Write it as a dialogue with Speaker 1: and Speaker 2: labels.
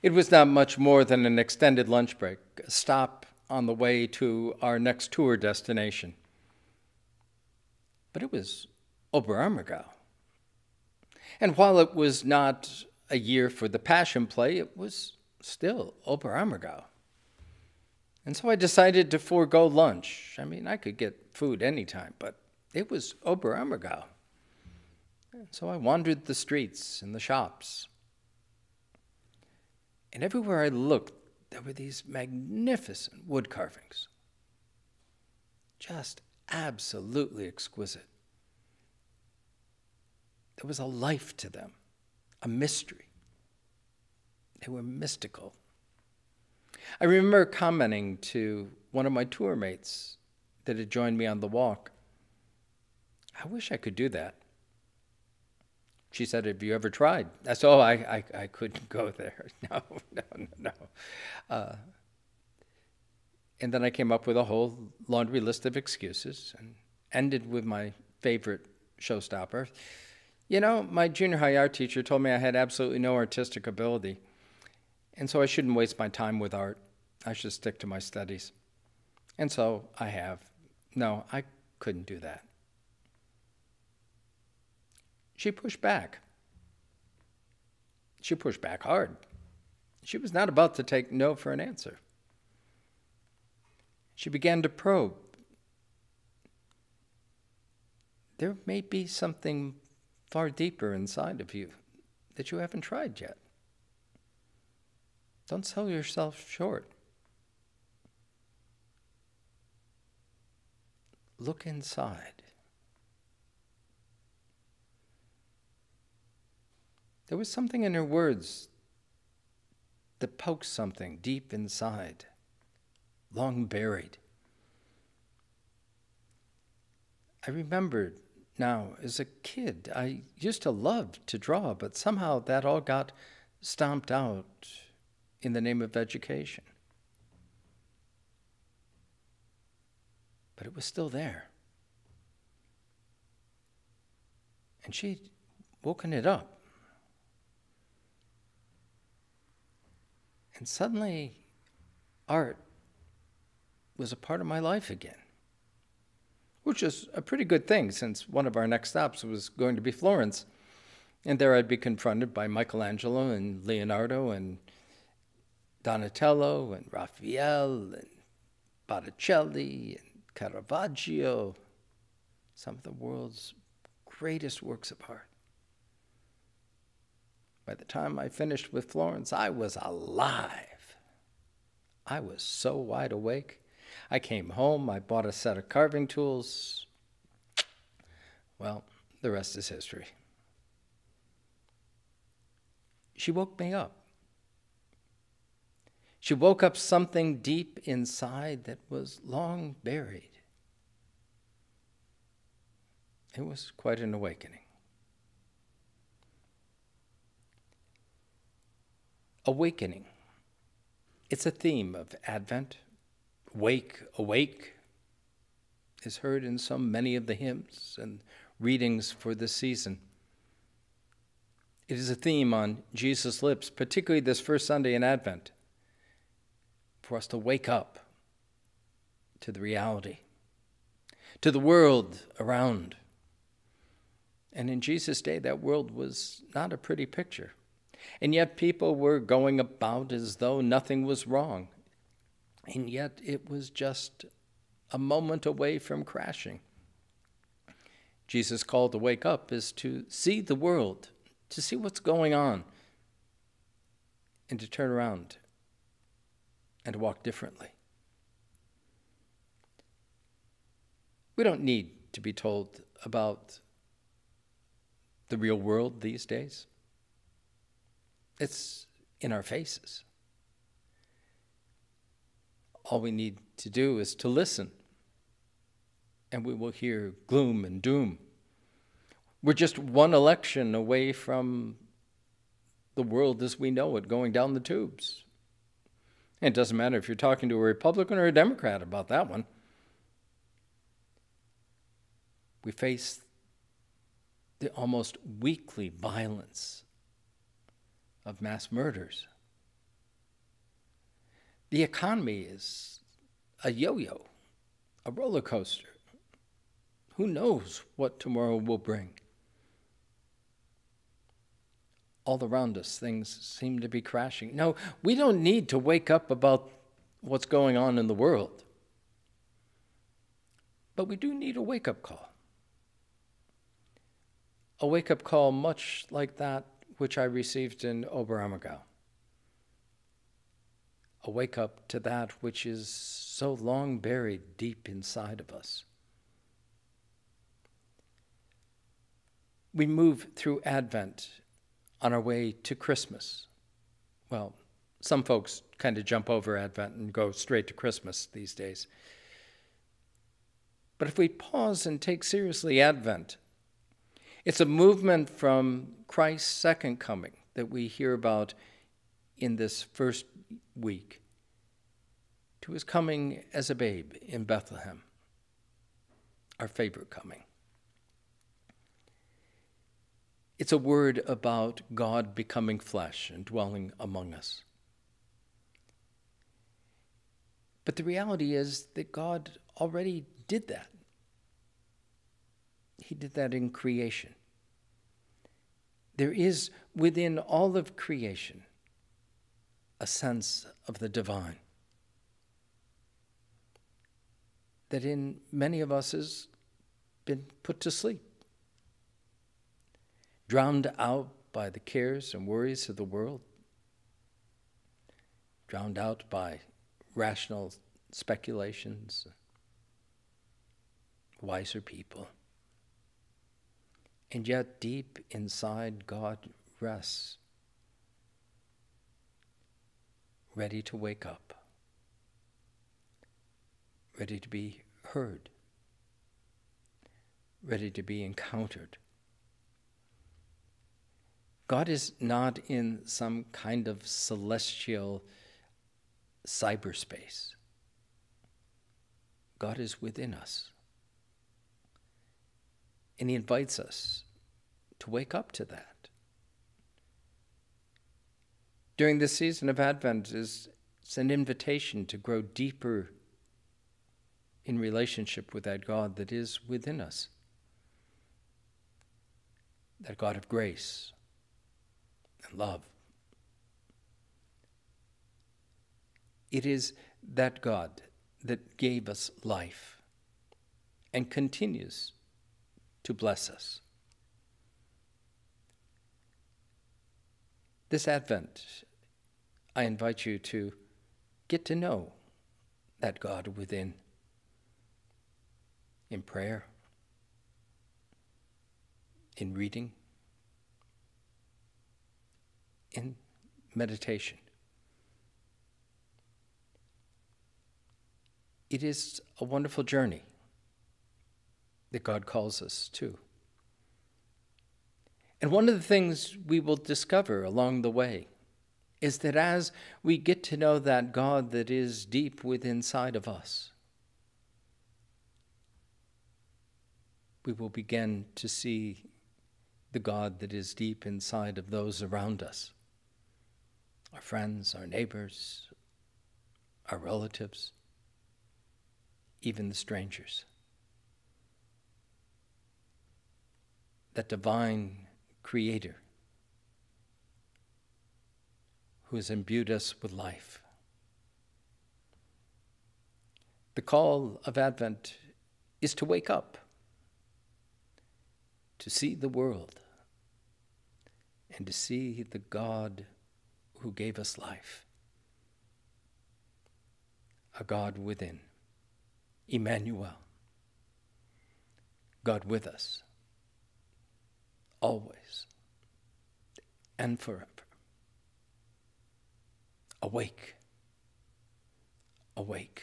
Speaker 1: It was not much more than an extended lunch break, a stop on the way to our next tour destination. But it was Oberammergau. And while it was not a year for the Passion Play, it was still Oberammergau. And so I decided to forego lunch. I mean, I could get food anytime, but it was Oberammergau. So I wandered the streets and the shops. And everywhere I looked, there were these magnificent wood carvings. Just absolutely exquisite. There was a life to them, a mystery. They were mystical. I remember commenting to one of my tour mates that had joined me on the walk, I wish I could do that. She said, have you ever tried? I said, oh, I couldn't go there. No. And then I came up with a whole laundry list of excuses and ended with my favorite showstopper. You know, my junior high art teacher told me I had absolutely no artistic ability, and so I shouldn't waste my time with art. I should stick to my studies. And so I have. No, I couldn't do that. She pushed back. She pushed back hard. She was not about to take no for an answer. She began to probe. There may be something far deeper inside of you that you haven't tried yet. Don't sell yourself short. Look inside. There was something in her words that poked something deep inside, long buried. I remembered now, as a kid, I used to love to draw, but somehow that all got stomped out in the name of education. But it was still there. And she'd woken it up. And suddenly, art was a part of my life again, which is a pretty good thing since one of our next stops was going to be Florence. And there I'd be confronted by Michelangelo and Leonardo and Donatello and Raphael and Botticelli and Caravaggio, some of the world's greatest works of art. By the time I finished with Florence, I was alive. I was so wide awake. I came home, I bought a set of carving tools. Well, the rest is history. She woke me up. She woke up something deep inside that was long buried. It was quite an awakening. Awakening. It's a theme of Advent. Wake, awake is heard in so many of the hymns and readings for this season. It is a theme on Jesus' lips, particularly this first Sunday in Advent, for us to wake up to the reality, to the world around. And in Jesus' day, that world was not a pretty picture. And yet people were going about as though nothing was wrong. And yet it was just a moment away from crashing. Jesus' call to wake up is to see the world, to see what's going on, and to turn around and to walk differently. We don't need to be told about the real world these days. It's in our faces. All we need to do is to listen, and we will hear gloom and doom. We're just one election away from the world as we know it going down the tubes. And it doesn't matter if you're talking to a Republican or a Democrat about that one. We face the almost weekly violence of mass murders. The economy is a yo-yo, a roller coaster. Who knows what tomorrow will bring? All around us, things seem to be crashing. No, we don't need to wake up about what's going on in the world. But we do need a wake-up call. A wake-up call much like that which I received in Oberammergau. A wake-up to that which is so long buried deep inside of us. We move through Advent on our way to Christmas. Well, some folks kind of jump over Advent and go straight to Christmas these days. But if we pause and take seriously Advent, it's a movement from Christ's second coming that we hear about in this first week to his coming as a babe in Bethlehem, our favorite coming. It's a word about God becoming flesh and dwelling among us. But the reality is that God already did that. He did that in creation. There is within all of creation a sense of the divine that in many of us has been put to sleep, drowned out by the cares and worries of the world, drowned out by rational speculations, wiser people. And yet deep inside, God rests, ready to wake up, ready to be heard, ready to be encountered. God is not in some kind of celestial cyberspace. God is within us. And he invites us to wake up to that. During this season of Advent, it's an invitation to grow deeper in relationship with that God that is within us, that God of grace and love. It is that God that gave us life and continues to bless us. This Advent, I invite you to get to know that God within in prayer, in reading, in meditation. It is a wonderful journey that God calls us to. And one of the things we will discover along the way is that as we get to know that God that is deep within inside of us, we will begin to see the God that is deep inside of those around us, our friends, our neighbors, our relatives, even the strangers. That divine Creator who has imbued us with life. The call of Advent is to wake up, to see the world, and to see the God who gave us life, a God within, Emmanuel, God with us, always and forever. Awake, awake.